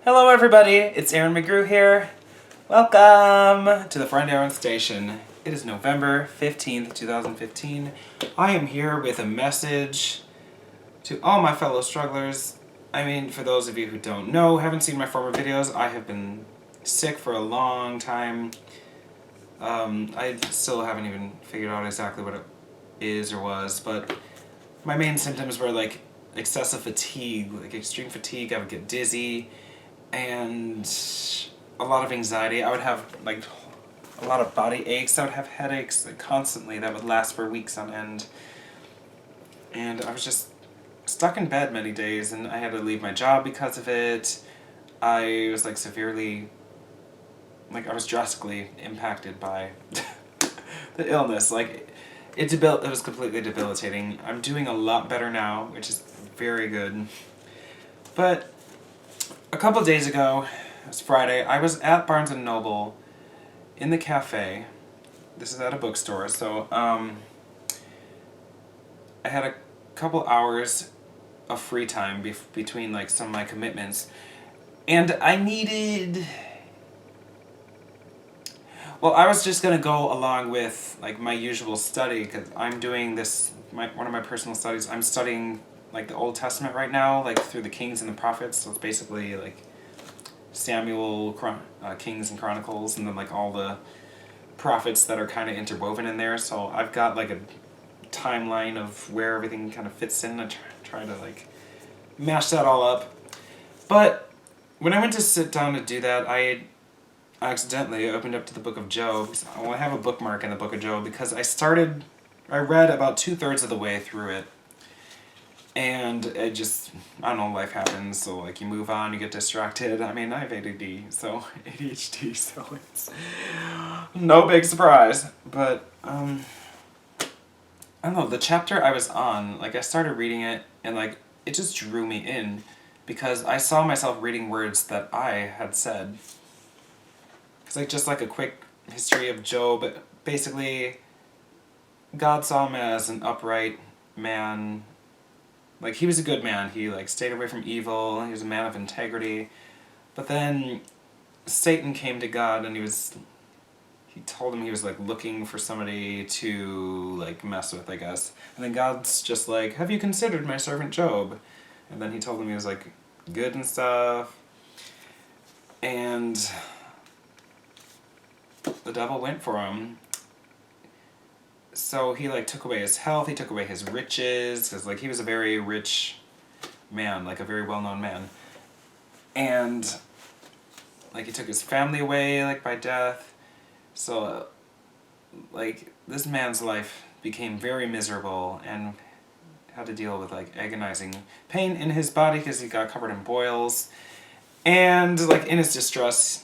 Hello everybody, it's Aaron McGrew here. Welcome to the Friend Aaron Station. It is November 15th, 2015. I am here with a message to all my fellow strugglers. I mean, for those of you who don't know, haven't seen my former videos, I have been sick for a long time. I still haven't even figured out exactly what it is or was, but my main symptoms were like excessive fatigue, like extreme fatigue. I would get dizzy and a lot of anxiety. I would have like a lot of body aches. I would have headaches like, constantly that would last for weeks on end. And I was just stuck in bed many days, and I had to leave my job because of it. I was like severely, like I was drastically impacted by the illness. Like it was completely debilitating. I'm doing a lot better now, which is very good. But a couple days ago, it was Friday, I was at Barnes & Noble in the cafe. This is at a bookstore, so I had a couple hours of free time between like some of my commitments, and I needed... Well, I was just gonna go along with like my usual study because I'm doing this. One of my personal studies. I'm studying like the Old Testament right now, like through the Kings and the Prophets. So it's basically like Samuel, Kings and Chronicles, and then like all the prophets that are kind of interwoven in there. So I've got like a timeline of where everything kind of fits in. I try to like mash that all up. But when I went to sit down to do that, I accidentally opened up to the book of Job. I have a bookmark in the book of Job because I read about 2/3 of the way through it. And it just, I don't know, life happens, so like you move on, you get distracted. I mean, I have ADHD, so it's no big surprise. But, I don't know, the chapter I was on, like I started reading it, and like, it just drew me in, because I saw myself reading words that I had said. It's like just like a quick history of Job. Basically, God saw him as an upright man. Like, he was a good man. He, like, stayed away from evil. He was a man of integrity. But then Satan came to God, and he told him he was, like, looking for somebody to, like, mess with, I guess. And then God's just like, have you considered my servant Job? And then he told him he was, like, good and stuff. And the devil went for him. So he like took away his health, he took away his riches, because like he was a very rich man, like a very well-known man. And like he took his family away like by death. So like this man's life became very miserable and had to deal with like agonizing pain in his body because he got covered in boils. And like in his distress,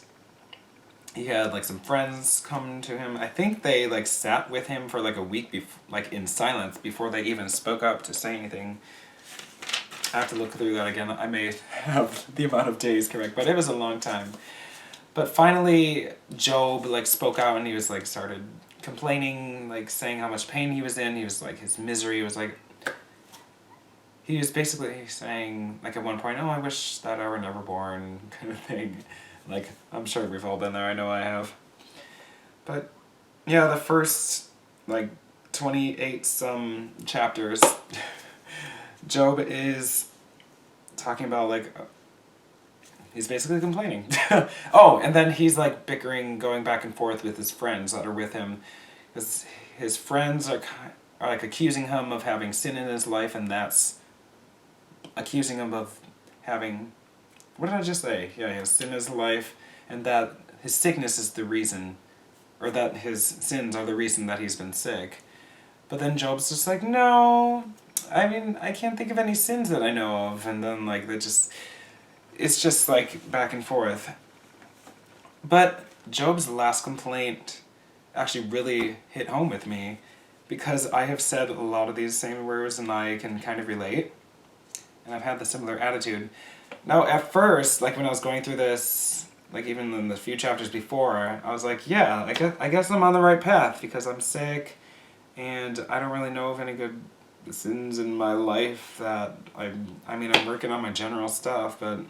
he had like some friends come to him. I think they like sat with him for like a week, like in silence, before they even spoke up to say anything. I have to look through that again. I may have the amount of days correct, but it was a long time. But finally, Job like spoke out, and he was like started complaining, like saying how much pain he was in. He was like his misery was like. He was basically saying like at one point, "Oh, I wish that I were never born," kind of thing. Like, I'm sure we've all been there, I know I have. But, yeah, the first, like, 28 some chapters, Job is talking about, like, he's basically complaining. Oh, and then he's, like, bickering, going back and forth with his friends that are with him. Because his friends are, like, accusing him of having sin in his life, and that's accusing him of having... What did I just say? Yeah, he has sin in his life, and that his sickness is the reason, or that his sins are the reason that he's been sick. But then Job's just like, no, I mean, I can't think of any sins that I know of, and then like it's just like back and forth. But Job's last complaint actually really hit home with me, because I have said a lot of these same words and I can kind of relate, and I've had the similar attitude. Now, at first, like when I was going through this, like even in the few chapters before, I was like, yeah, I guess I'm on the right path because I'm sick, and I don't really know of any good sins in my life that I mean, I'm working on my general stuff, but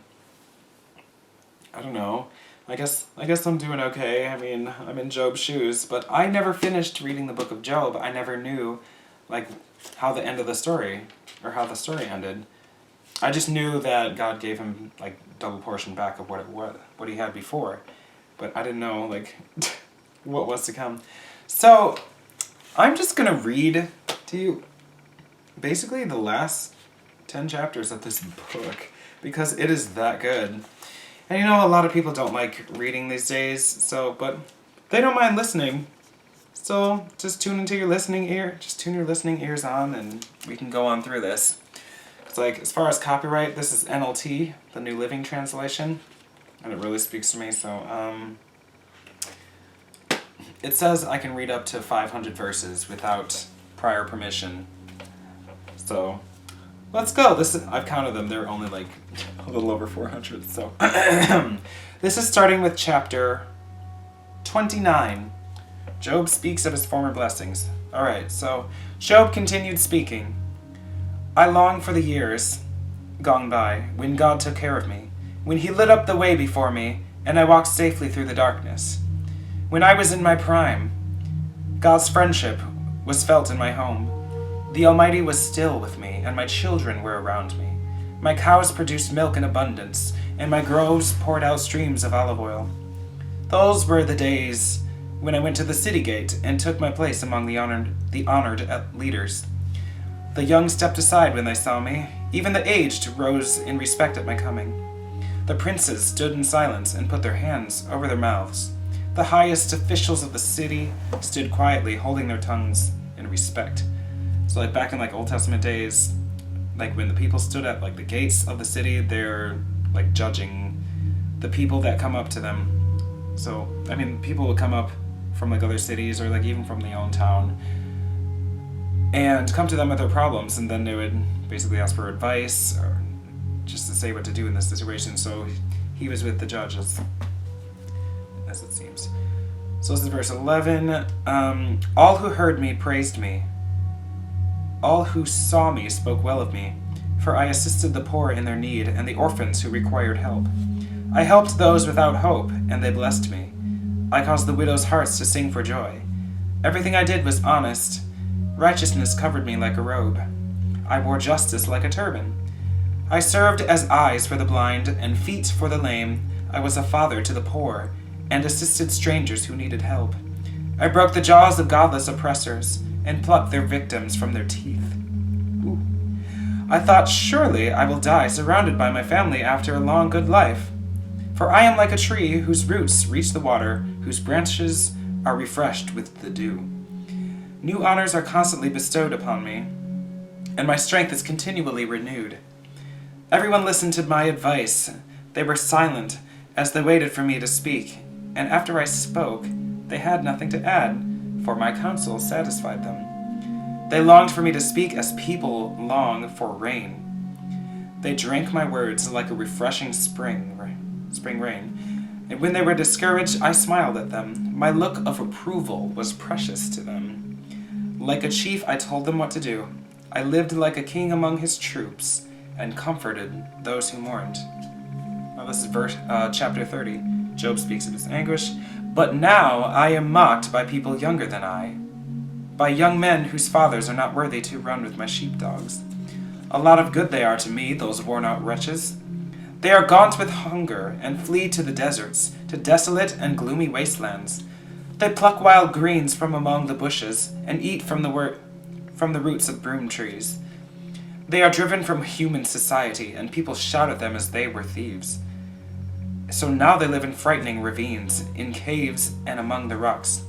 I don't know. I guess I'm doing okay. I mean, I'm in Job's shoes, but I never finished reading the book of Job. I never knew, like, how the end of the story, or how the story ended. I just knew that God gave him, like, double portion back of what he had before, but I didn't know, like, what was to come. So, I'm just gonna read to you basically the last 10 chapters of this book, because it is that good. And you know, a lot of people don't like reading these days, but they don't mind listening. So just tune your listening ears on, and we can go on through this. It's like, as far as copyright, this is NLT, the New Living Translation, and it really speaks to me, so, it says I can read up to 500 verses without prior permission. So, let's go. I've counted them. They're only like a little over 400. So, this is starting with chapter 29. Job speaks of his former blessings. All right. So, Job continued speaking. I long for the years gone by when God took care of me, when He lit up the way before me, and I walked safely through the darkness. When I was in my prime, God's friendship was felt in my home. The Almighty was still with me, and my children were around me. My cows produced milk in abundance, and my groves poured out streams of olive oil. Those were the days when I went to the city gate and took my place among the honored leaders. The young stepped aside when they saw me. Even the aged rose in respect at my coming. The princes stood in silence and put their hands over their mouths. The highest officials of the city stood quietly, holding their tongues in respect. So, like, back in, like, Old Testament days, like, when the people stood at, like, the gates of the city, they're, like, judging the people that come up to them. So, I mean, people would come up from, like, other cities, or, like, even from their own town, and come to them with their problems, and then they would basically ask for advice, or just to say what to do in this situation. So, he was with the judges, as it seems. So this is verse 11. All who heard me praised me. All who saw me spoke well of me, for I assisted the poor in their need and the orphans who required help. I helped those without hope, and they blessed me. I caused the widows' hearts to sing for joy. Everything I did was honest. Righteousness covered me like a robe. I wore justice like a turban. I served as eyes for the blind and feet for the lame. I was a father to the poor, and assisted strangers who needed help. I broke the jaws of godless oppressors, and plucked their victims from their teeth. Ooh. I thought, surely I will die surrounded by my family after a long good life. For I am like a tree whose roots reach the water, whose branches are refreshed with the dew. New honors are constantly bestowed upon me, and my strength is continually renewed. Everyone listened to my advice. They were silent as they waited for me to speak, and after I spoke, they had nothing to add, for my counsel satisfied them. They longed for me to speak as people long for rain. They drank my words like a refreshing spring rain. And when they were discouraged, I smiled at them. My look of approval was precious to them. Like a chief, I told them what to do. I lived like a king among his troops, and comforted those who mourned. Now this is chapter 30. Job speaks of his anguish. But now I am mocked by people younger than I, by young men whose fathers are not worthy to run with my sheepdogs. A lot of good they are to me, those worn-out wretches. They are gaunt with hunger, and flee to the deserts, to desolate and gloomy wastelands. They pluck wild greens from among the bushes, and eat from the roots of broom trees. They are driven from human society, and people shout at them as they were thieves. So now they live in frightening ravines, in caves and among the rocks.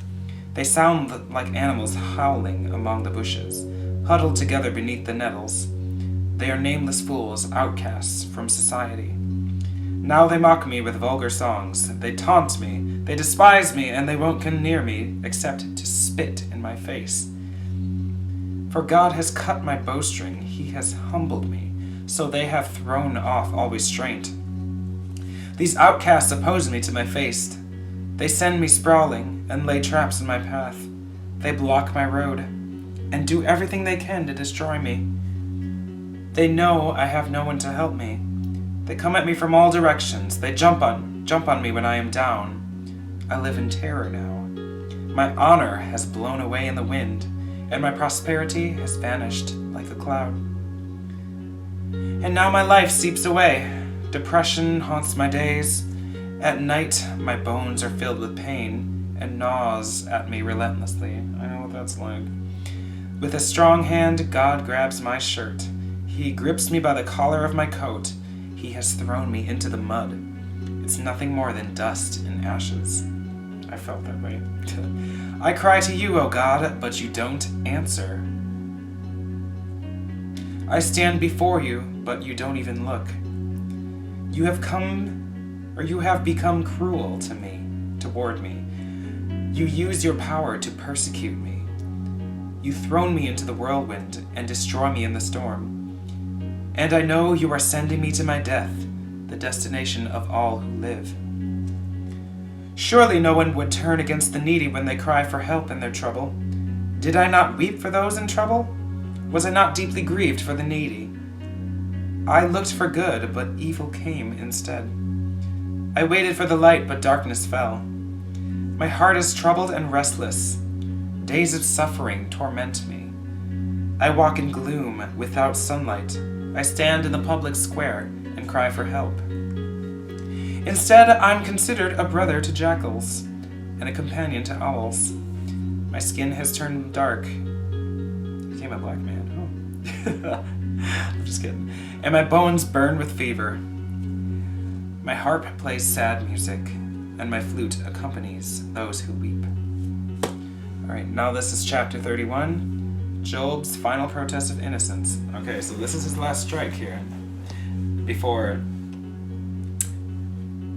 They sound like animals howling among the bushes, huddled together beneath the nettles. They are nameless fools, outcasts from society. Now they mock me with vulgar songs. They taunt me, they despise me, and they won't come near me except to spit in my face. For God has cut my bowstring, He has humbled me, so they have thrown off all restraint. These outcasts oppose me to my face. They send me sprawling and lay traps in my path. They block my road and do everything they can to destroy me. They know I have no one to help me. They come at me from all directions. They jump on jump on me when I am down. I live in terror now. My honor has blown away in the wind, and my prosperity has vanished like a cloud. And now my life seeps away. Depression haunts my days. At night, my bones are filled with pain and gnaws at me relentlessly. I know what that's like. With a strong hand, God grabs my shirt. He grips me by the collar of my coat. He has thrown me into the mud. It's nothing more than dust and ashes. I felt that way. I cry to you, O God, but you don't answer. I stand before you, but you don't even look. You have become cruel to me, toward me. You use your power to persecute me. You thrown me into the whirlwind and destroy me in the storm. And I know you are sending me to my death, the destination of all who live. Surely no one would turn against the needy when they cry for help in their trouble. Did I not weep for those in trouble? Was I not deeply grieved for the needy? I looked for good, but evil came instead. I waited for the light, but darkness fell. My heart is troubled and restless. Days of suffering torment me. I walk in gloom without sunlight. I stand in the public square and cry for help. Instead, I'm considered a brother to jackals and a companion to owls. My skin has turned dark. I became a black man. Oh. I'm just kidding. And my bones burn with fever. My harp plays sad music, and my flute accompanies those who weep. Alright, now this is chapter 31, Job's final protest of innocence. Okay, so this is his last strike here. Before...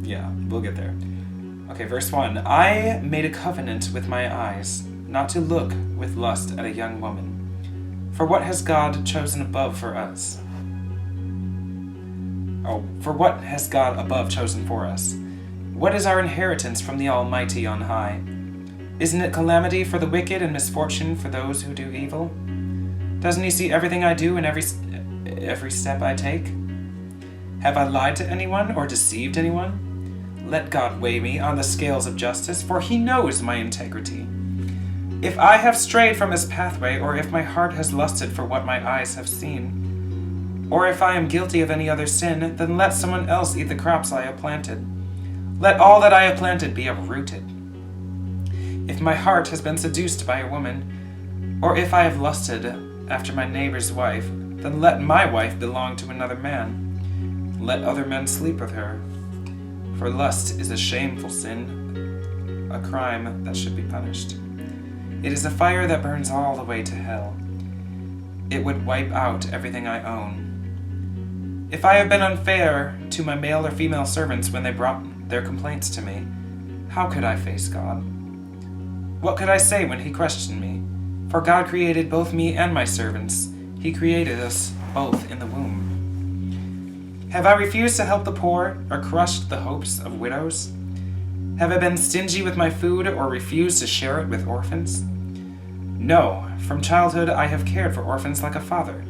yeah, we'll get there. Okay, verse 1. I made a covenant with my eyes, not to look with lust at a young woman. For what has God chosen above for us? For what has God above chosen for us? What is our inheritance from the Almighty on high? Isn't it calamity for the wicked and misfortune for those who do evil? Doesn't he see everything I do and every step I take? Have I lied to anyone or deceived anyone? Let God weigh me on the scales of justice, for he knows my integrity. If I have strayed from his pathway, or if my heart has lusted for what my eyes have seen, or if I am guilty of any other sin, then let someone else eat the crops I have planted. Let all that I have planted be uprooted. If my heart has been seduced by a woman, or if I have lusted after my neighbor's wife, then let my wife belong to another man. Let other men sleep with her. For lust is a shameful sin, a crime that should be punished. It is a fire that burns all the way to hell. It would wipe out everything I own. If I have been unfair to my male or female servants when they brought their complaints to me, how could I face God? What could I say when he questioned me? For God created both me and my servants. He created us both in the womb. Have I refused to help the poor or crushed the hopes of widows? Have I been stingy with my food or refused to share it with orphans? No, from childhood I have cared for orphans like a father.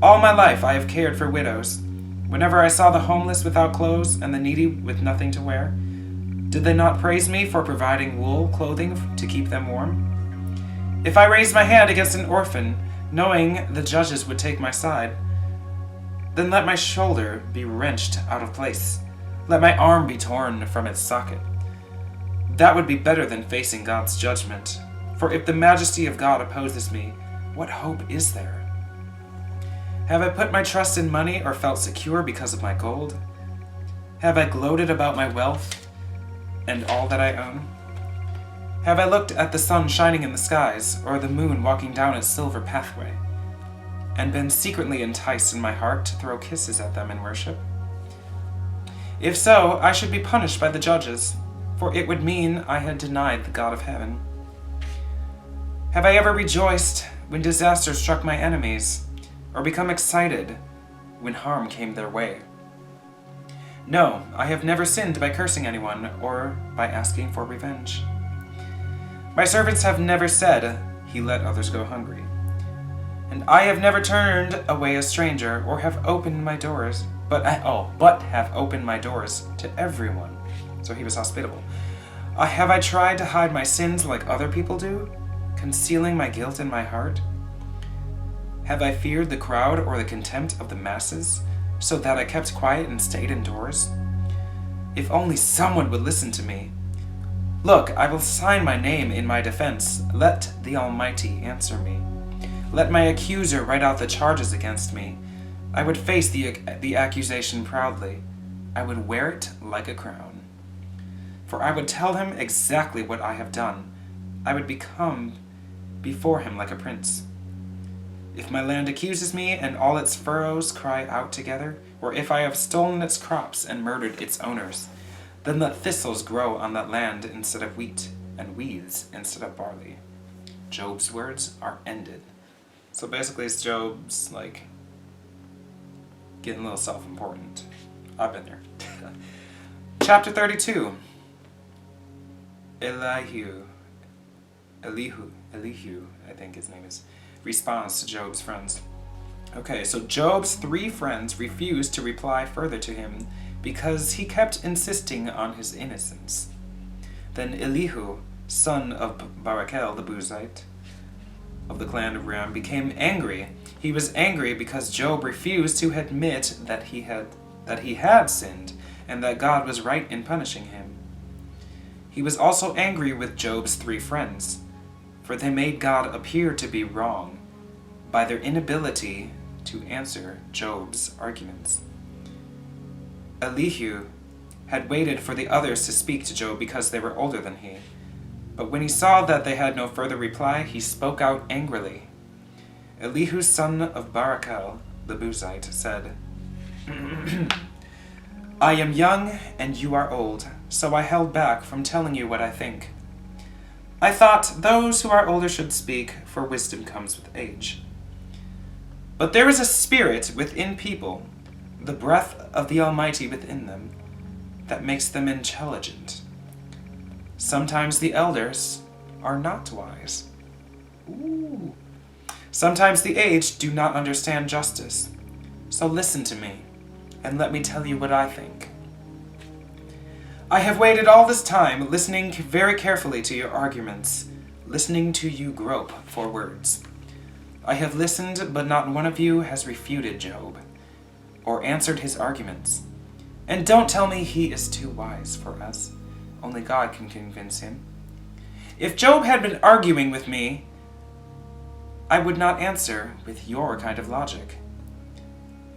All my life I have cared for widows. Whenever I saw the homeless without clothes and the needy with nothing to wear, did they not praise me for providing wool clothing to keep them warm? If I raised my hand against an orphan, knowing the judges would take my side, then let my shoulder be wrenched out of place. Let my arm be torn from its socket. That would be better than facing God's judgment. For if the majesty of God opposes me, what hope is there? Have I put my trust in money or felt secure because of my gold? Have I gloated about my wealth and all that I own? Have I looked at the sun shining in the skies or the moon walking down its silver pathway and been secretly enticed in my heart to throw kisses at them in worship? If so, I should be punished by the judges, for it would mean I had denied the God of heaven. Have I ever rejoiced when disaster struck my enemies, or become excited when harm came their way? No, I have never sinned by cursing anyone or by asking for revenge. My servants have never said, "He let others go hungry." And I have never turned away a stranger or have opened my doors, but have opened my doors to everyone. So he was hospitable. Have I tried to hide my sins like other people do, concealing my guilt in my heart? Have I feared the crowd or the contempt of the masses, so that I kept quiet and stayed indoors? If only someone would listen to me. Look, I will sign my name in my defense. Let the Almighty answer me. Let my accuser write out the charges against me. I would face the accusation proudly. I would wear it like a crown. For I would tell him exactly what I have done. I would become before him like a prince. If my land accuses me and all its furrows cry out together, or if I have stolen its crops and murdered its owners, then let thistles grow on that land instead of wheat, and weeds instead of barley. Job's words are ended. So basically it's Job's, getting a little self-important. I've been there. Chapter 32. Elihu, I think his name is, responds to Job's friends. Okay, so Job's 3 friends refused to reply further to him because he kept insisting on his innocence. Then Elihu, son of Barachel the Buzite, of the clan of Ram, became angry. He was angry because Job refused to admit that he had sinned and that God was right in punishing him. He was also angry with Job's 3 friends, for they made God appear to be wrong by their inability to answer Job's arguments. Elihu had waited for the others to speak to Job because they were older than he. But when he saw that they had no further reply, he spoke out angrily. Elihu, son of Barachel the Buzite, said, I am young and you are old, so I held back from telling you what I think. I thought those who are older should speak, for wisdom comes with age. But there is a spirit within people, the breath of the Almighty within them, that makes them intelligent. Sometimes the elders are not wise. Ooh. Sometimes the aged do not understand justice. So listen to me, and let me tell you what I think. I have waited all this time, listening very carefully to your arguments, listening to you grope for words. I have listened, but not one of you has refuted Job, or answered his arguments. And don't tell me he is too wise for us. Only God can convince him. If Job had been arguing with me, I would not answer with your kind of logic.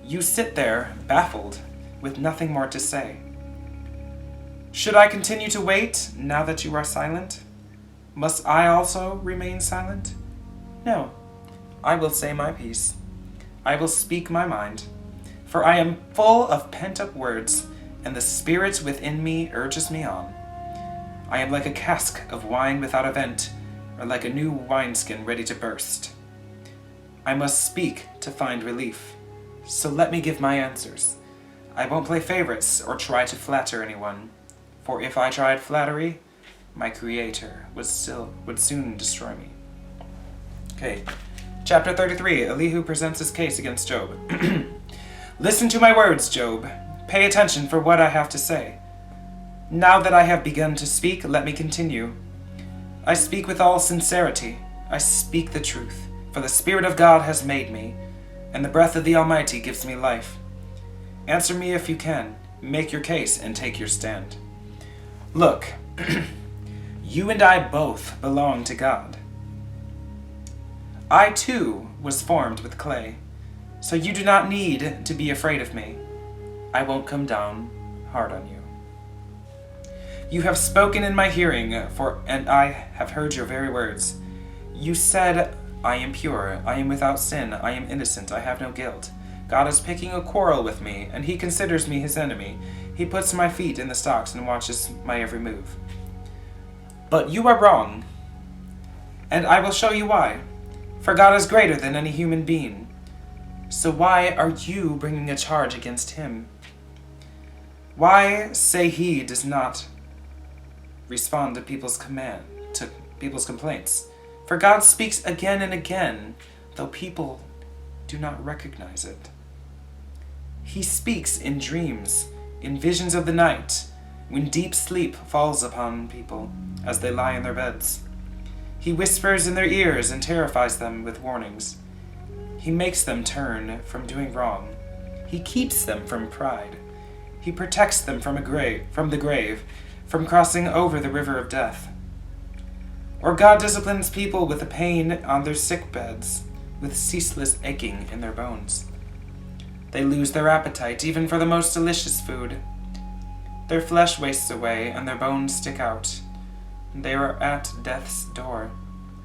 You sit there, baffled, with nothing more to say. Should I continue to wait now that you are silent? Must I also remain silent? No, I will say my piece. I will speak my mind, for I am full of pent-up words, and the spirit within me urges me on. I am like a cask of wine without a vent, or like a new wineskin ready to burst. I must speak to find relief, so let me give my answers. I won't play favorites or try to flatter anyone, for if I tried flattery, my Creator would soon destroy me. Okay, chapter 33, Elihu presents his case against Job. Listen to my words, Job. Pay attention for what I have to say. Now that I have begun to speak, let me continue. I speak with all sincerity. I speak the truth, for the Spirit of God has made me, and the breath of the Almighty gives me life. Answer me if you can. Make your case and take your stand. Look, you and I both belong to God. I too was formed with clay, so you do not need to be afraid of me. I won't come down hard on you. You have spoken in my hearing, and I have heard your very words. You said, I am pure, I am without sin, I am innocent, I have no guilt. God is picking a quarrel with me, and he considers me his enemy. He puts my feet in the stocks and watches my every move. But you are wrong, and I will show you why. For God is greater than any human being. So why are you bringing a charge against him? Why say he does not respond to people's complaints? For God speaks again and again, though people do not recognize it. He speaks in dreams, in visions of the night, when deep sleep falls upon people as they lie in their beds. He whispers in their ears and terrifies them with warnings. He makes them turn from doing wrong. He keeps them from pride. He protects them from the grave, from crossing over the river of death. Or God disciplines people with the pain on their sick beds, with ceaseless aching in their bones. They lose their appetite even for the most delicious food. Their flesh wastes away and their bones stick out. They are at death's door.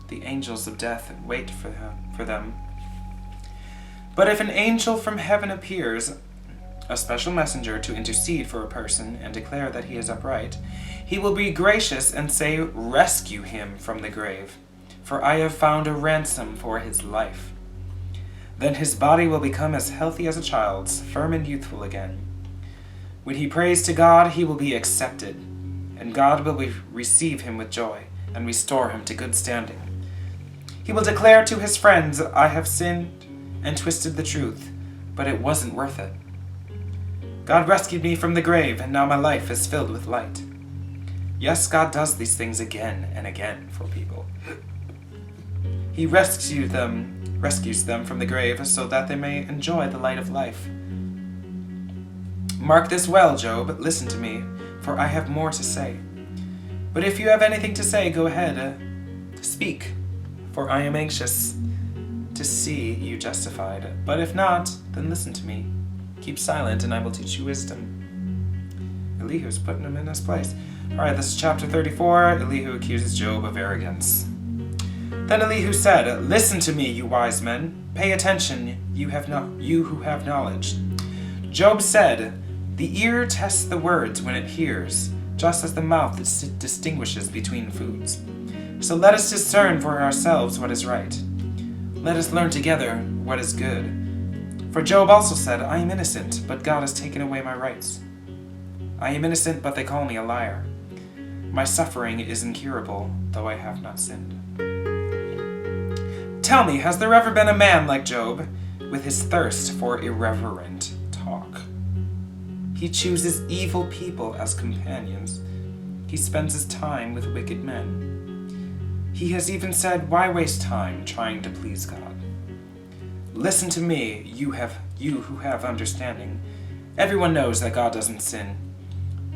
The angels of death wait for them. But if an angel from heaven appears, a special messenger to intercede for a person and declare that he is upright, he will be gracious and say, "Rescue him from the grave, for I have found a ransom for his life." Then his body will become as healthy as a child's, firm and youthful again. When he prays to God, he will be accepted, and God will receive him with joy and restore him to good standing. He will declare to his friends, "I have sinned and twisted the truth, but it wasn't worth it. God rescued me from the grave, and now my life is filled with light." Yes, God does these things again and again for people. He rescues them from the grave so that they may enjoy the light of life. Mark this well, Job. Listen to me, for I have more to say. But if you have anything to say, go ahead. Speak, for I am anxious to see you justified. But if not, then listen to me. Keep silent, and I will teach you wisdom. Elihu's putting him in his place. Alright, this is chapter 34. Elihu accuses Job of arrogance. Then Elihu said, "Listen to me, you wise men. Pay attention, you who have knowledge." Job said, "The ear tests the words when it hears, just as the mouth distinguishes between foods. So let us discern for ourselves what is right. Let us learn together what is good." For Job also said, "I am innocent, but God has taken away my rights. I am innocent, but they call me a liar. My suffering is incurable, though I have not sinned." Tell me, has there ever been a man like Job, with his thirst for irreverent talk? He chooses evil people as companions. He spends his time with wicked men. He has even said, "Why waste time trying to please God?" Listen to me, you who have understanding. Everyone knows that God doesn't sin.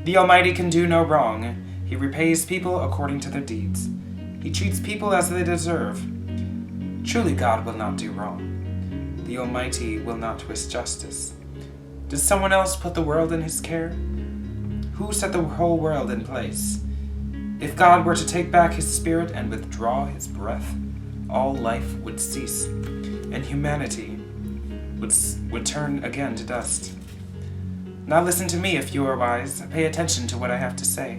The Almighty can do no wrong. He repays people according to their deeds. He treats people as they deserve. Truly God will not do wrong. The Almighty will not twist justice. Does someone else put the world in his care? Who set the whole world in place? If God were to take back his spirit and withdraw his breath, all life would cease, and humanity would turn again to dust. Now listen to me if you are wise. Pay attention to what I have to say.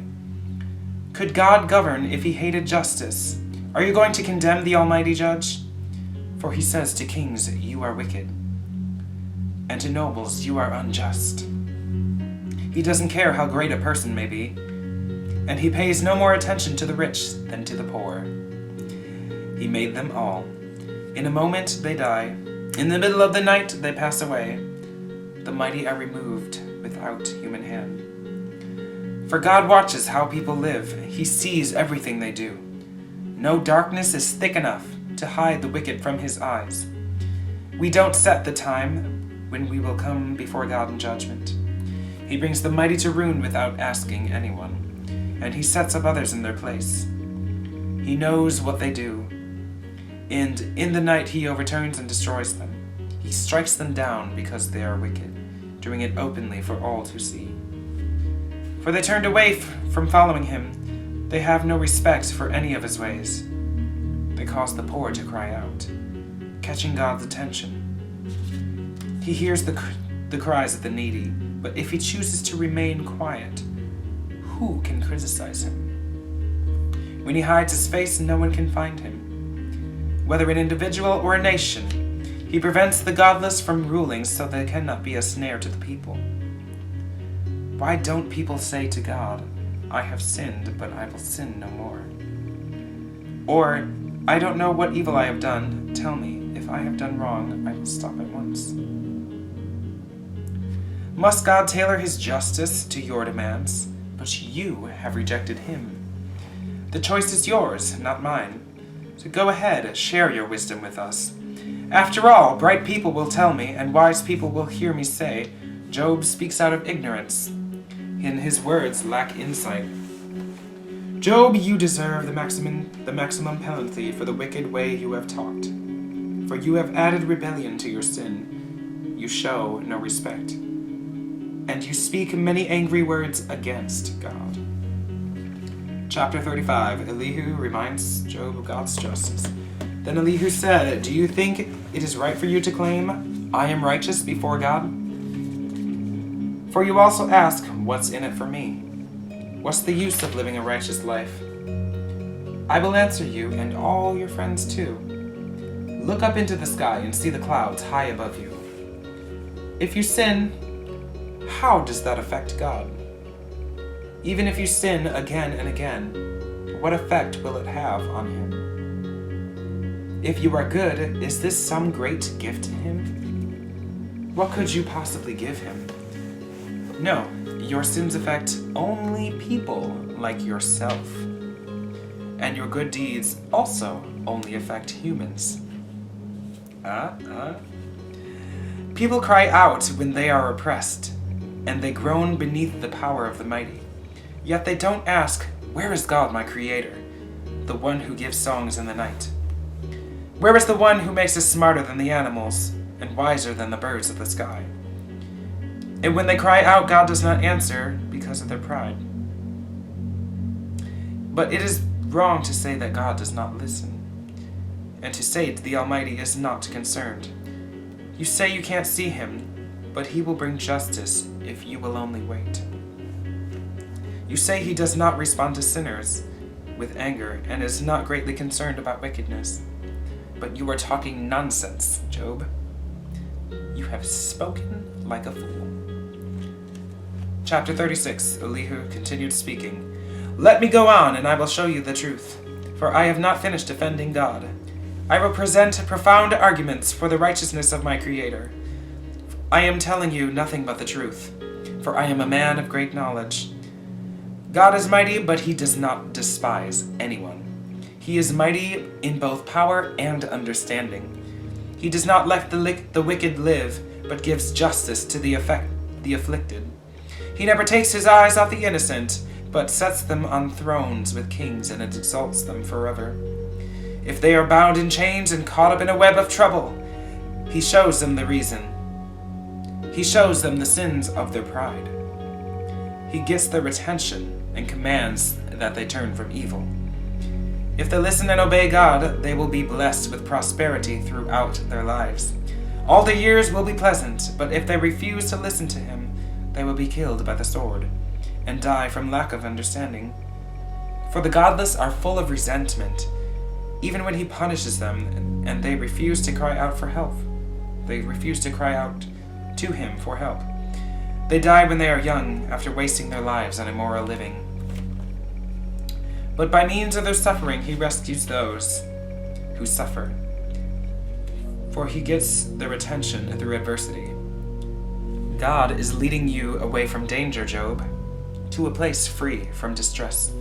Could God govern if he hated justice? Are you going to condemn the Almighty Judge? For he says to kings, "You are wicked," and to nobles, "You are unjust." He doesn't care how great a person may be, and he pays no more attention to the rich than to the poor. He made them all. In a moment they die. In the middle of the night they pass away. The mighty are removed without human hand. For God watches how people live. He sees everything they do. No darkness is thick enough to hide the wicked from his eyes. We don't set the time when we will come before God in judgment. He brings the mighty to ruin without asking anyone, and he sets up others in their place. He knows what they do, and in the night he overturns and destroys them. He strikes them down because they are wicked, doing it openly for all to see. For they turned away from following him. They have no respect for any of his ways. They cause the poor to cry out, catching God's attention. He hears the cries of the needy, but if he chooses to remain quiet, who can criticize him? When he hides his face, no one can find him. Whether an individual or a nation, he prevents the godless from ruling so they cannot be a snare to the people. Why don't people say to God, "I have sinned, but I will sin no more"? Or, "I don't know what evil I have done. Tell me, if I have done wrong, I will stop at once." Must God tailor his justice to your demands? but you have rejected him. The choice is yours, not mine. So go ahead, share your wisdom with us. After all, bright people will tell me, and wise people will hear me say, Job speaks out of ignorance, and his words lack insight. Job, you deserve the maximum penalty for the wicked way you have talked. For you have added rebellion to your sin. You show no respect. And you speak many angry words against God. Chapter 35. Elihu reminds Job of God's justice. Then Elihu said, Do you think it is right for you to claim, I am righteous before God? For you also ask, what's in it for me? What's the use of living a righteous life? I will answer you and all your friends too. Look up into the sky and see the clouds high above you. If you sin, how does that affect God? Even if you sin again and again, what effect will it have on him? If you are good, is this some great gift to him? What could you possibly give him? No, your sins affect only people like yourself. And your good deeds also only affect humans. People cry out when they are oppressed, and they groan beneath the power of the mighty. Yet they don't ask, where is God, my Creator, the one who gives songs in the night? Where is the one who makes us smarter than the animals and wiser than the birds of the sky? And when they cry out, God does not answer because of their pride. But it is wrong to say that God does not listen, and to say the Almighty is not concerned. You say you can't see him, but he will bring justice if you will only wait. You say he does not respond to sinners with anger and is not greatly concerned about wickedness. But you are talking nonsense, Job. You have spoken like a fool. Chapter 36. Elihu continued speaking. Let me go on, and I will show you the truth, for I have not finished defending God. I will present profound arguments for the righteousness of my Creator. I am telling you nothing but the truth, for I am a man of great knowledge. God is mighty, but he does not despise anyone. He is mighty in both power and understanding. He does not let the wicked live, but gives justice to the afflicted. He never takes his eyes off the innocent, but sets them on thrones with kings and exalts them forever. If they are bound in chains and caught up in a web of trouble, he shows them the reason. He shows them the sins of their pride. He gets their attention and commands that they turn from evil. If they listen and obey God, they will be blessed with prosperity throughout their lives. All their years will be pleasant, but if they refuse to listen to him, they will be killed by the sword and die from lack of understanding. For the godless are full of resentment, even when he punishes them, and they refuse to cry out for help. They refuse to cry out to him for help. They die when they are young, after wasting their lives on immoral living. But by means of their suffering, he rescues those who suffer, for he gets their attention through adversity. God is leading you away from danger, Job, to a place free from distress.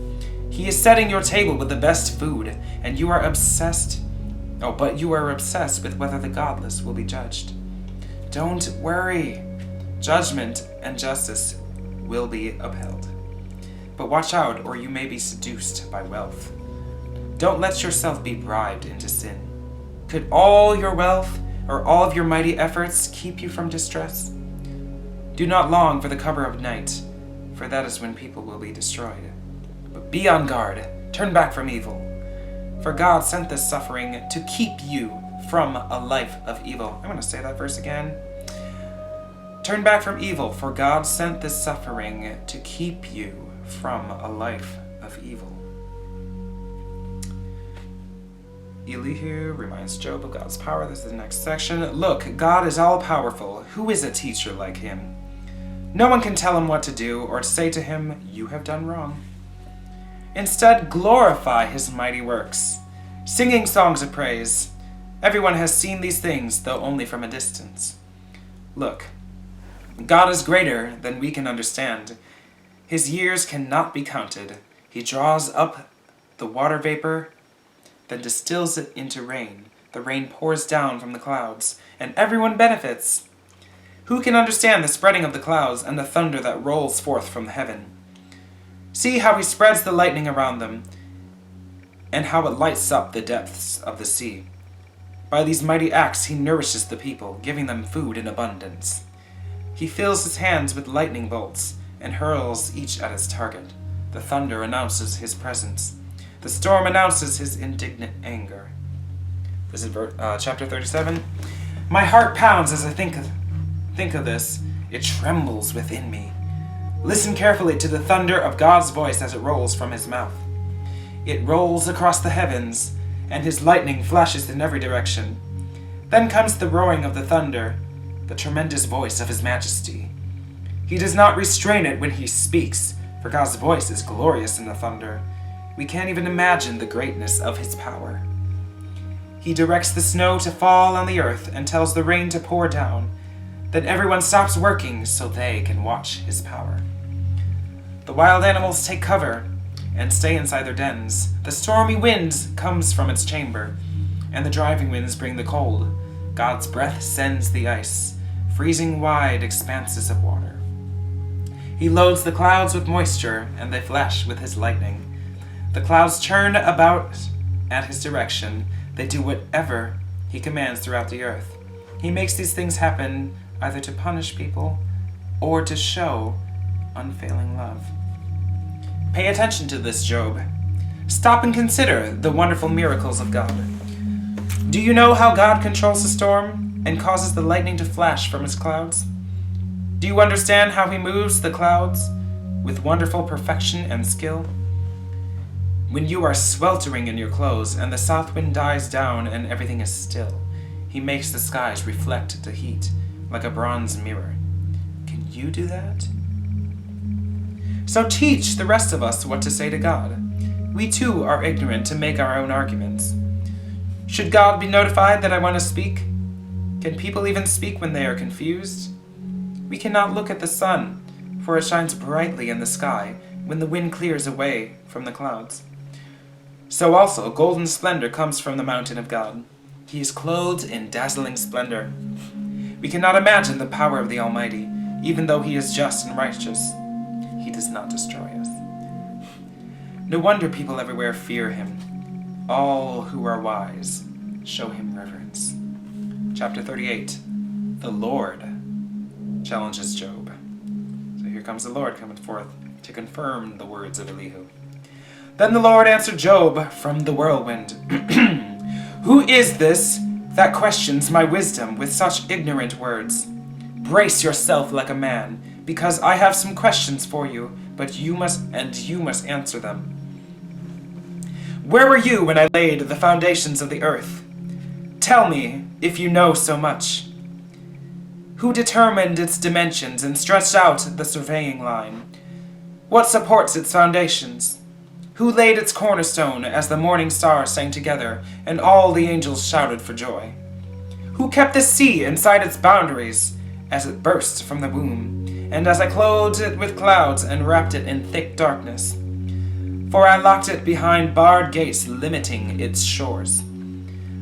He is setting your table with the best food, and you are obsessed. But you are obsessed with whether the godless will be judged. Don't worry. Judgment and justice will be upheld. But watch out, or you may be seduced by wealth. Don't let yourself be bribed into sin. Could all your wealth or all of your mighty efforts keep you from distress? Do not long for the cover of night, for that is when people will be destroyed. But be on guard, turn back from evil. For God sent this suffering to keep you from a life of evil. I'm going to say that verse again. Turn back from evil, for God sent this suffering to keep you from a life of evil. Elihu reminds Job of God's power. This is the next section. Look, God is all-powerful. Who is a teacher like him? No one can tell him what to do or say to him, you have done wrong. Instead, glorify his mighty works, singing songs of praise. Everyone has seen these things, though only from a distance. Look, God is greater than we can understand. His years cannot be counted. He draws up the water vapor, then distills it into rain. The rain pours down from the clouds, and everyone benefits. Who can understand the spreading of the clouds and the thunder that rolls forth from heaven? See how he spreads the lightning around them, and how it lights up the depths of the sea. By these mighty acts he nourishes the people, giving them food in abundance. He fills his hands with lightning bolts, and hurls each at its target. The thunder announces his presence. The storm announces his indignant anger. This is chapter 37. My heart pounds as I think of this. It trembles within me. Listen carefully to the thunder of God's voice as it rolls from his mouth. It rolls across the heavens, and his lightning flashes in every direction. Then comes the roaring of the thunder, the tremendous voice of his majesty. He does not restrain it when he speaks, for God's voice is glorious in the thunder. We can't even imagine the greatness of his power. He directs the snow to fall on the earth and tells the rain to pour down. Then everyone stops working so they can watch his power. The wild animals take cover and stay inside their dens. The stormy wind comes from its chamber, and the driving winds bring the cold. God's breath sends the ice, freezing wide expanses of water. He loads the clouds with moisture, and they flash with his lightning. The clouds churn about at his direction. They do whatever he commands throughout the earth. He makes these things happen either to punish people or to show unfailing love. Pay attention to this, Job. Stop and consider the wonderful miracles of God. Do you know how God controls the storm and causes the lightning to flash from his clouds? Do you understand how he moves the clouds with wonderful perfection and skill? When you are sweltering in your clothes and the south wind dies down and everything is still, he makes the skies reflect the heat like a bronze mirror. Can you do that? So teach the rest of us what to say to God. We too are ignorant to make our own arguments. Should God be notified that I want to speak? Can people even speak when they are confused? We cannot look at the sun, for it shines brightly in the sky when the wind clears away from the clouds. So also golden splendor comes from the mountain of God. He is clothed in dazzling splendor. We cannot imagine the power of the Almighty. Even though he is just and righteous, he does not destroy us. No wonder people everywhere fear him. All who are wise show him reverence. Chapter 38. The Lord challenges Job. So here comes the Lord coming forth to confirm the words of Elihu. Then the Lord answered Job from the whirlwind. Who is this that questions my wisdom with such ignorant words? Brace yourself like a man, because I have some questions for you, but you must answer them. Where were you when I laid the foundations of the earth? Tell me, if you know so much. Who determined its dimensions and stretched out the surveying line? What supports its foundations? Who laid its cornerstone as the morning stars sang together and all the angels shouted for joy? Who kept the sea inside its boundaries as it burst from the womb, and as I clothed it with clouds and wrapped it in thick darkness? For I locked it behind barred gates limiting its shores.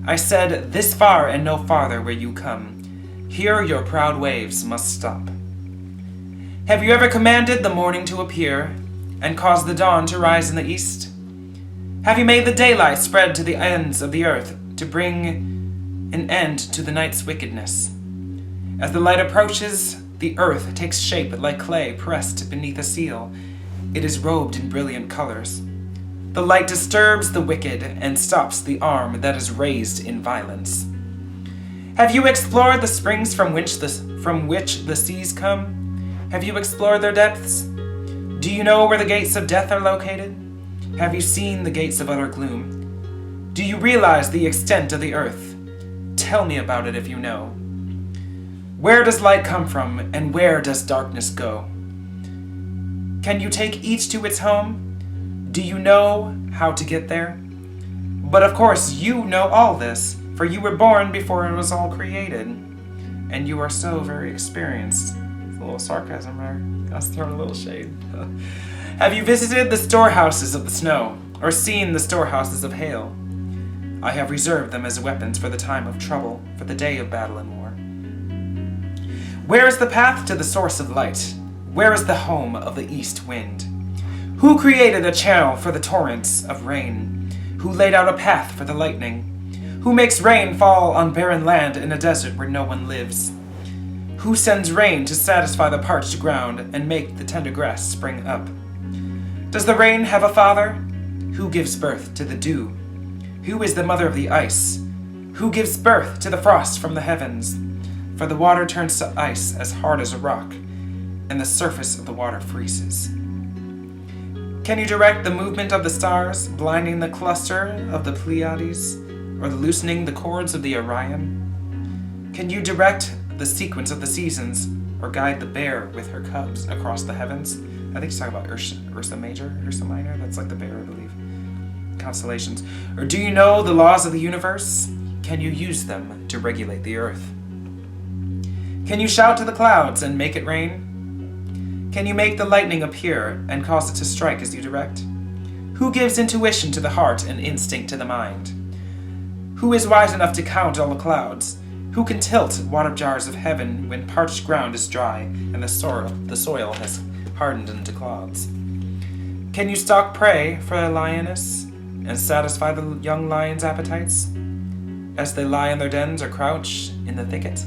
I said, this far and no farther will you come. Here your proud waves must stop. Have you ever commanded the morning to appear and caused the dawn to rise in the east? Have you made the daylight spread to the ends of the earth to bring an end to the night's wickedness? As the light approaches, the earth takes shape like clay pressed beneath a seal. It is robed in brilliant colors. The light disturbs the wicked and stops the arm that is raised in violence. Have you explored the springs from which the seas come? Have you explored their depths? Do you know where the gates of death are located? Have you seen the gates of utter gloom? Do you realize the extent of the earth? Tell me about it if you know. Where does light come from, and where does darkness go? Can you take each to its home? Do you know how to get there? But of course you know all this, for you were born before it was all created, and you are so very experienced. a little sarcasm there. I was throwing a little shade. Have you visited the storehouses of the snow, or seen the storehouses of hail? I have reserved them as weapons for the time of trouble, for the day of battle and war. Where is the path to the source of light? Where is the home of the east wind? Who created a channel for the torrents of rain? Who laid out a path for the lightning? Who makes rain fall on barren land in a desert where no one lives? Who sends rain to satisfy the parched ground and make the tender grass spring up? Does the rain have a father? Who gives birth to the dew? Who is the mother of the ice? Who gives birth to the frost from the heavens? For the water turns to ice as hard as a rock, and the surface of the water freezes. Can you direct the movement of the stars, blinding the cluster of the Pleiades, or loosening the cords of the Orion? Can you direct the sequence of the seasons, or guide the bear with her cubs across the heavens? I think he's talking about Ursa Major, Ursa Minor. That's like the bear, I believe. Constellations. Or do you know the laws of the universe? Can you use them to regulate the earth? Can you shout to the clouds and make it rain? Can you make the lightning appear and cause it to strike as you direct? Who gives intuition to the heart and instinct to the mind? Who is wise enough to count all the clouds? Who can tilt water jars of heaven when parched ground is dry and the soil has hardened into clods? Can you stalk prey for a lioness and satisfy the young lion's appetites as they lie in their dens or crouch in the thicket?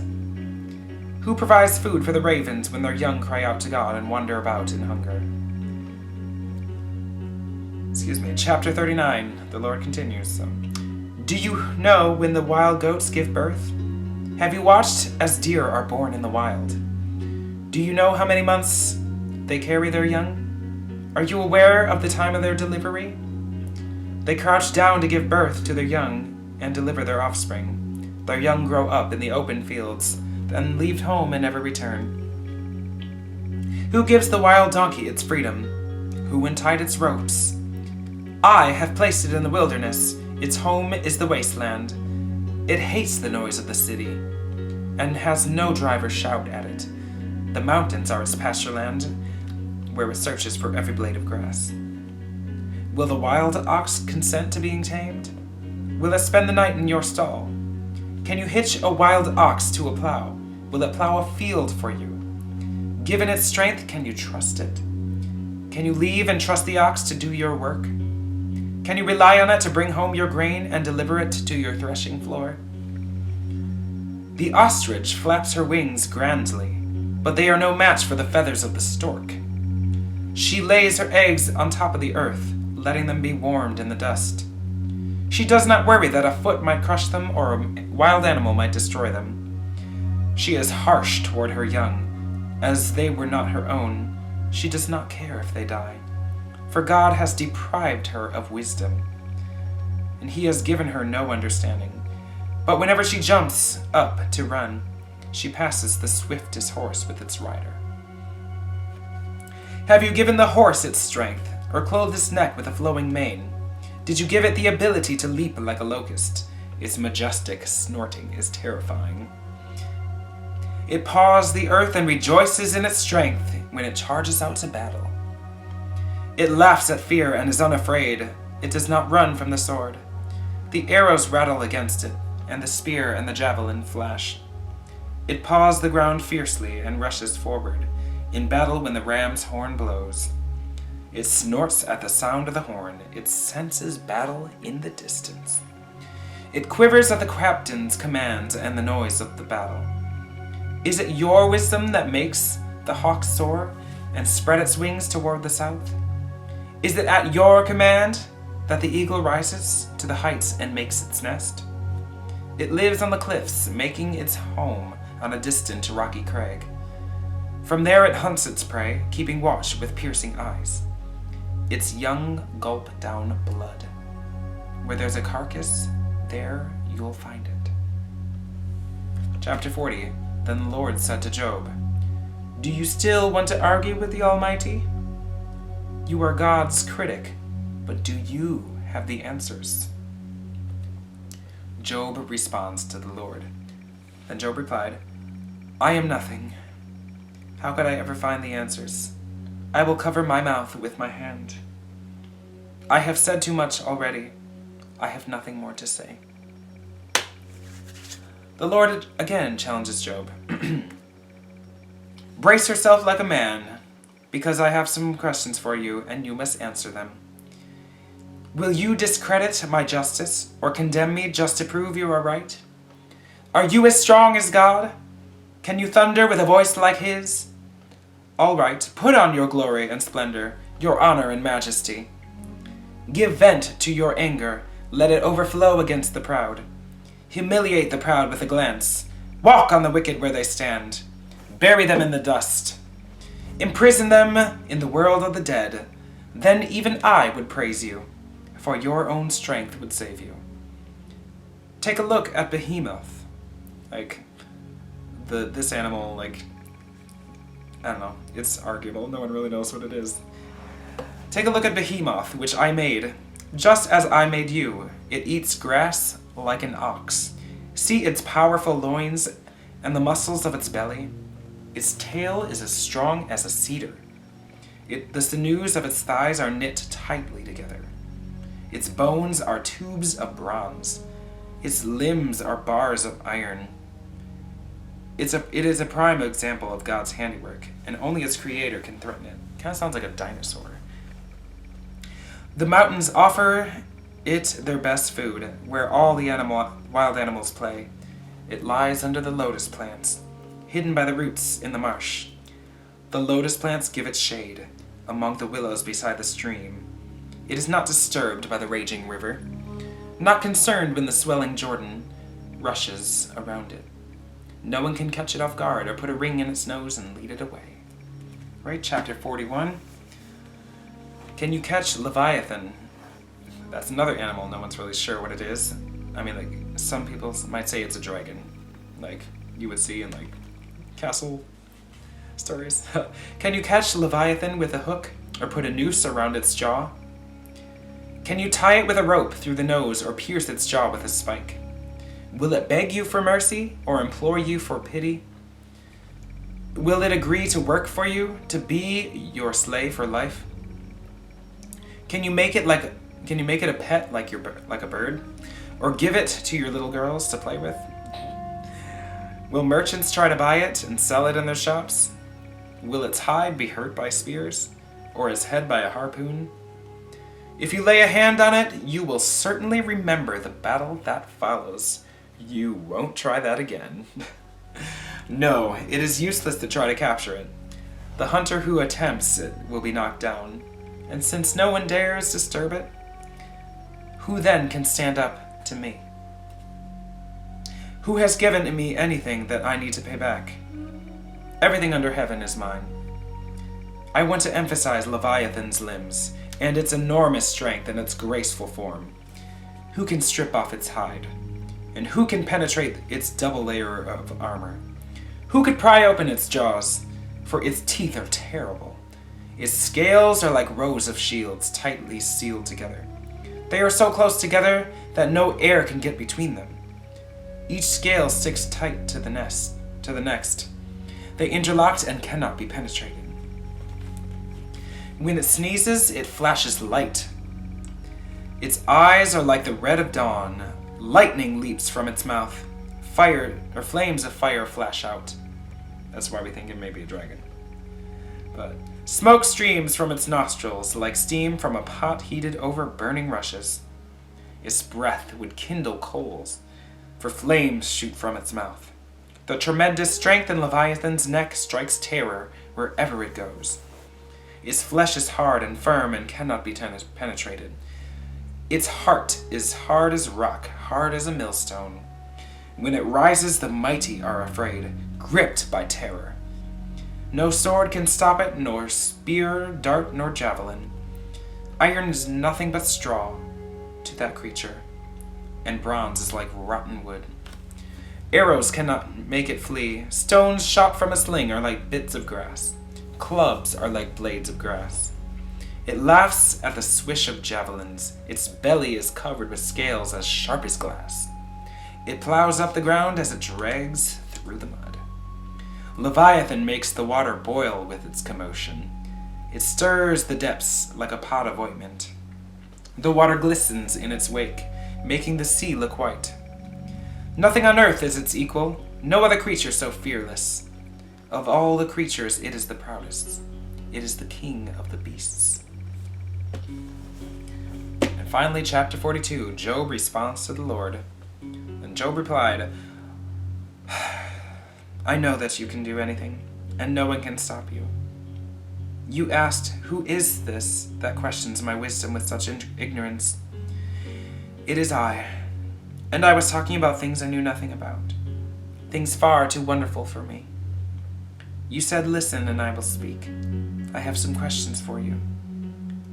Who provides food for the ravens when their young cry out to God and wander about in hunger? Chapter 39, the Lord continues. Do you know when the wild goats give birth? Have you watched as deer are born in the wild? Do you know how many months they carry their young? Are you aware of the time of their delivery? They crouch down to give birth to their young and deliver their offspring. Their young grow up in the open fields, then leave home and never return. Who gives the wild donkey its freedom? Who untied its ropes? I have placed it in the wilderness. Its home is the wasteland. It hates the noise of the city and has no driver shout at it. The mountains are its pasture land, where it searches for every blade of grass. Will the wild ox consent to being tamed? Will it spend the night in your stall? Can you hitch a wild ox to a plow? Will it plow a field for you? Given its strength, can you trust it? Can you leave and trust the ox to do your work? Can you rely on it to bring home your grain and deliver it to your threshing floor? The ostrich flaps her wings grandly, but they are no match for the feathers of the stork. She lays her eggs on top of the earth, letting them be warmed in the dust. She does not worry that a foot might crush them or a wild animal might destroy them. She is harsh toward her young, as they were not her own. She does not care if they die, for God has deprived her of wisdom, and he has given her no understanding. But whenever she jumps up to run, she passes the swiftest horse with its rider. Have you given the horse its strength, or clothed its neck with a flowing mane? Did you give it the ability to leap like a locust? Its majestic snorting is terrifying. It paws the earth and rejoices in its strength when it charges out to battle. It laughs at fear and is unafraid. It does not run from the sword. The arrows rattle against it, and the spear and the javelin flash. It paws the ground fiercely and rushes forward, in battle when the ram's horn blows. It snorts at the sound of the horn. It senses battle in the distance. It quivers at the captain's commands and the noise of the battle. Is it your wisdom that makes the hawk soar and spread its wings toward the south? Is it at your command that the eagle rises to the heights and makes its nest? It lives on the cliffs, making its home on a distant rocky crag. From there it hunts its prey, keeping watch with piercing eyes. Its young gulp down blood. Where there's a carcass, there you'll find it. Chapter 40. Then the Lord said to Job, Do you still want to argue with the Almighty? You are God's critic, but do you have the answers? Job responds to the Lord. Then Job replied, I am nothing. How could I ever find the answers? I will cover my mouth with my hand. I have said too much already. I have nothing more to say. The Lord again challenges Job. Brace yourself like a man, because I have some questions for you, and you must answer them. Will you discredit my justice, or condemn me just to prove you are right? Are you as strong as God? Can you thunder with a voice like his? All right, put on your glory and splendor, your honor and majesty. Give vent to your anger, let it overflow against the proud. Humiliate the proud with a glance. Walk on the wicked where they stand. Bury them in the dust. Imprison them in the world of the dead. Then even I would praise you, for your own strength would save you. Take a look at Behemoth. This animal, I don't know, it's arguable. No one really knows what it is. Take a look at Behemoth, which I made, just as I made you. It eats grass like an ox. See its powerful loins and the muscles of its belly. Its tail is as strong as a cedar. The sinews of its thighs are knit tightly together. Its bones are tubes of bronze. Its limbs are bars of iron. It is a prime example of God's handiwork, and only its creator can threaten it. Kind of sounds like a dinosaur. The mountains offer it their best food, where all the wild animals play. It lies under the lotus plants, hidden by the roots in the marsh. The lotus plants give it shade, among the willows beside the stream. It is not disturbed by the raging river, not concerned when the swelling Jordan rushes around it. No one can catch it off guard or put a ring in its nose and lead it away. Right, chapter 41. Can you catch Leviathan? That's another animal, no one's really sure what it is. I mean, some people might say it's a dragon, like you would see in, castle stories. Can you catch Leviathan with a hook, or put a noose around its jaw? Can you tie it with a rope through the nose, or pierce its jaw with a spike? Will it beg you for mercy, or implore you for pity? Will it agree to work for you, to be your slave for life? Can you make it a pet like a bird, or give it to your little girls to play with? Will merchants try to buy it and sell it in their shops? Will its hide be hurt by spears, or its head by a harpoon? If you lay a hand on it, you will certainly remember the battle that follows. You won't try that again. No, it is useless to try to capture it. The hunter who attempts it will be knocked down, and since no one dares disturb it, who then can stand up to me? Who has given me anything that I need to pay back? Everything under heaven is mine. I want to emphasize Leviathan's limbs, and its enormous strength and its graceful form. Who can strip off its hide? And who can penetrate its double layer of armor? Who could pry open its jaws? For its teeth are terrible. Its scales are like rows of shields tightly sealed together. They are so close together that no air can get between them. Each scale sticks tight to the next. They interlocked and cannot be penetrated. When it sneezes, it flashes light. Its eyes are like the red of dawn. Lightning leaps from its mouth. Flames of fire flash out. That's why we think it may be a dragon. But smoke streams from its nostrils like steam from a pot heated over burning rushes. Its breath would kindle coals, for flames shoot from its mouth. The tremendous strength in Leviathan's neck strikes terror wherever it goes. Its flesh is hard and firm and cannot be penetrated. Its heart is hard as rock, hard as a millstone. When it rises, the mighty are afraid, gripped by terror. No sword can stop it, nor spear, dart, nor javelin. Iron is nothing but straw to that creature, and bronze is like rotten wood. Arrows cannot make it flee. Stones shot from a sling are like bits of grass. Clubs are like blades of grass. It laughs at the swish of javelins. Its belly is covered with scales as sharp as glass. It plows up the ground as it drags through the mud. Leviathan makes the water boil with its commotion. It stirs the depths like a pot of ointment. The water glistens in its wake, making the sea look white. Nothing on earth is its equal, no other creature so fearless. Of all the creatures, it is the proudest. It is the king of the beasts. And finally, chapter 42, Job responds to the Lord. And Job replied, I know that you can do anything, and no one can stop you. You asked, who is this that questions my wisdom with such ignorance? It is I, and I was talking about things I knew nothing about, things far too wonderful for me. You said, listen, and I will speak. I have some questions for you,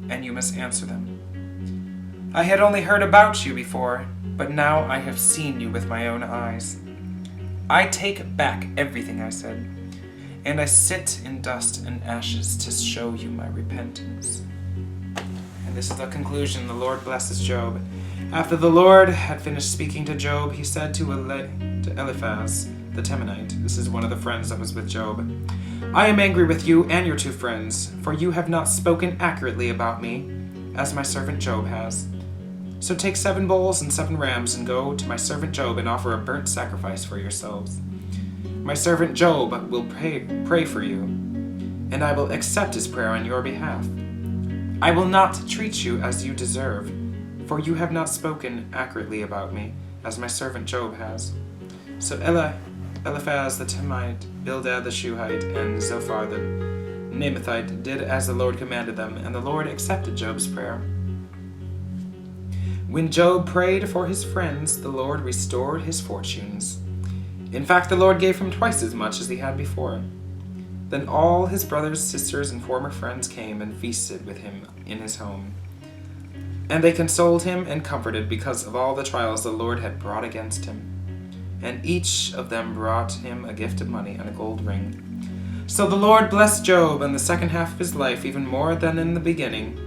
and you must answer them. I had only heard about you before, but now I have seen you with my own eyes. I take back everything I said, and I sit in dust and ashes to show you my repentance. And this is the conclusion. The Lord blesses Job. After the Lord had finished speaking to Job, he said to Eliphaz the Temanite, this is one of the friends that was with Job, I am angry with you and your two friends, for you have not spoken accurately about me, as my servant Job has. So take 7 bulls and 7 rams and go to my servant Job and offer a burnt sacrifice for yourselves. My servant Job will pray for you, and I will accept his prayer on your behalf. I will not treat you as you deserve, for you have not spoken accurately about me, as my servant Job has. So Eliphaz the Temanite, Bildad the Shuhite, and Zophar the Naamathite did as the Lord commanded them, and the Lord accepted Job's prayer. When Job prayed for his friends, the Lord restored his fortunes. In fact, the Lord gave him twice as much as he had before. Then all his brothers, sisters, and former friends came and feasted with him in his home. And they consoled him and comforted because of all the trials the Lord had brought against him. And each of them brought him a gift of money and a gold ring. So the Lord blessed Job in the second half of his life even more than in the beginning.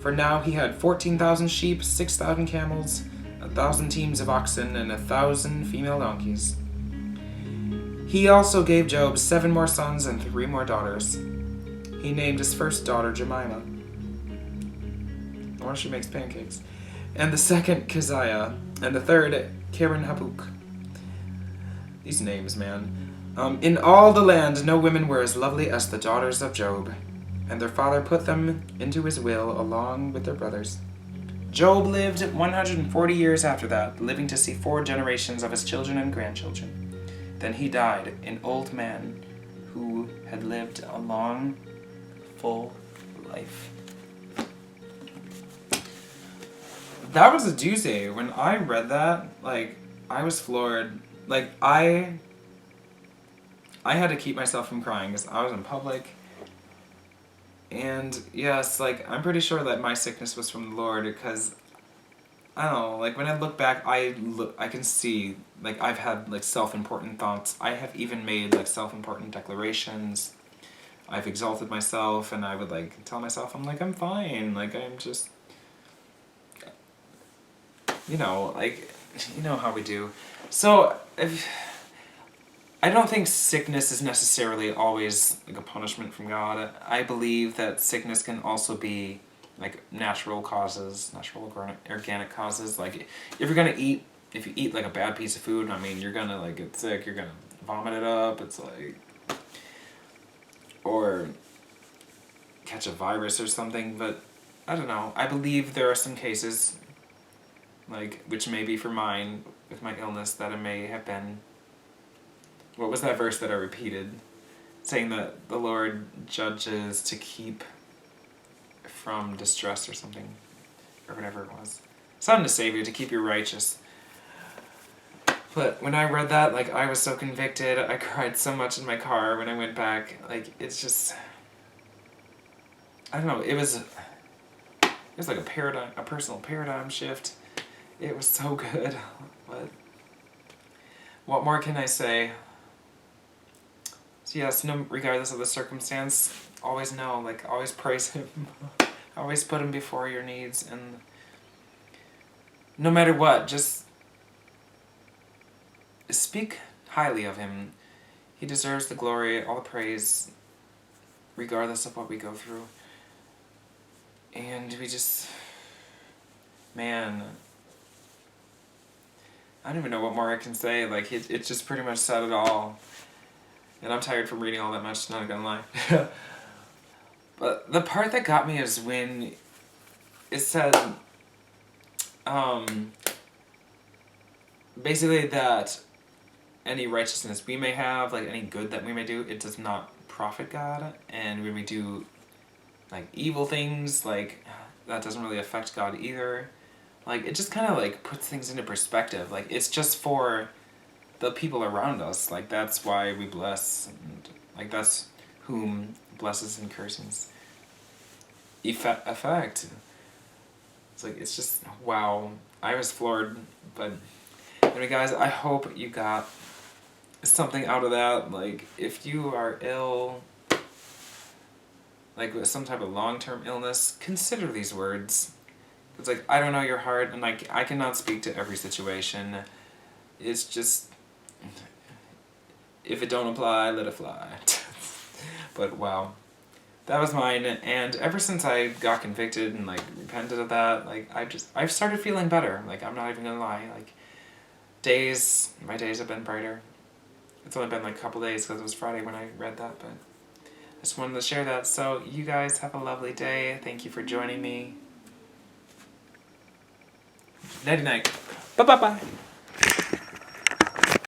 For now he had 14,000 sheep, 6,000 camels, 1,000 teams of oxen, and 1,000 female donkeys. He also gave Job 7 more sons and 3 more daughters. He named his first daughter Jemima. I wonder if she makes pancakes. And the second Keziah, and the third Karen-Hapuk. These names, man. In all the land, no women were as lovely as the daughters of Job, and their father put them into his will along with their brothers. Job lived 140 years after that, living to see 4 generations of his children and grandchildren. Then he died, an old man who had lived a long, full life. That was a doozy. When I read that, I was floored. I had to keep myself from crying because I was in public. And yes, I'm pretty sure that my sickness was from the Lord because, I don't know, when I look back, I can see, I've had, self-important thoughts. I have even made, self-important declarations. I've exalted myself, and I would, tell myself, I'm fine. I'm just, you know how we do. So, I don't think sickness is necessarily always a punishment from God. I believe that sickness can also be natural causes, natural organic causes. If you eat a bad piece of food, you're gonna get sick. You're gonna vomit it up. It's or catch a virus or something. But I don't know. I believe there are some cases, which may be for mine with my illness, that it may have been. What was that verse that I repeated? Saying that the Lord judges to keep from distress or something. Or whatever it was. Something to save you, to keep you righteous. But when I read that, I was so convicted. I cried so much in my car when I went back. It's just... I don't know, it was a personal paradigm shift. It was so good. But what more can I say? So yes, regardless of the circumstance, always know, always praise Him. Always put Him before your needs, and no matter what, just speak highly of Him. He deserves the glory, all the praise, regardless of what we go through. And we just, man, I don't even know what more I can say. Like, it just pretty much said it all. And I'm tired from reading all that much, not gonna lie. But the part that got me is when it said, basically that any righteousness we may have, like any good that we may do, it does not profit God. And when we do like evil things, like that doesn't really affect God either. Like, it just kind of like puts things into perspective. Like, it's just for the people around us. Like, that's why we bless, and like that's whom blesses and curses affect. It's like, it's just, wow. I was floored. But anyway, guys, I hope you got something out of that. Like, if you are ill, like with some type of long-term illness, consider these words. It's like, I don't know your heart, and like, I cannot speak to every situation. It's just, if it don't apply, let it fly. But wow, that was mine. And ever since I got convicted and like repented of that, like I've started feeling better. Like, I'm not even gonna lie. Like, my days have been brighter. It's only been like a couple days because it was Friday when I read that, but I just wanted to share that. So you guys have a lovely day. Thank you for joining me. Nighty night. Bye bye bye.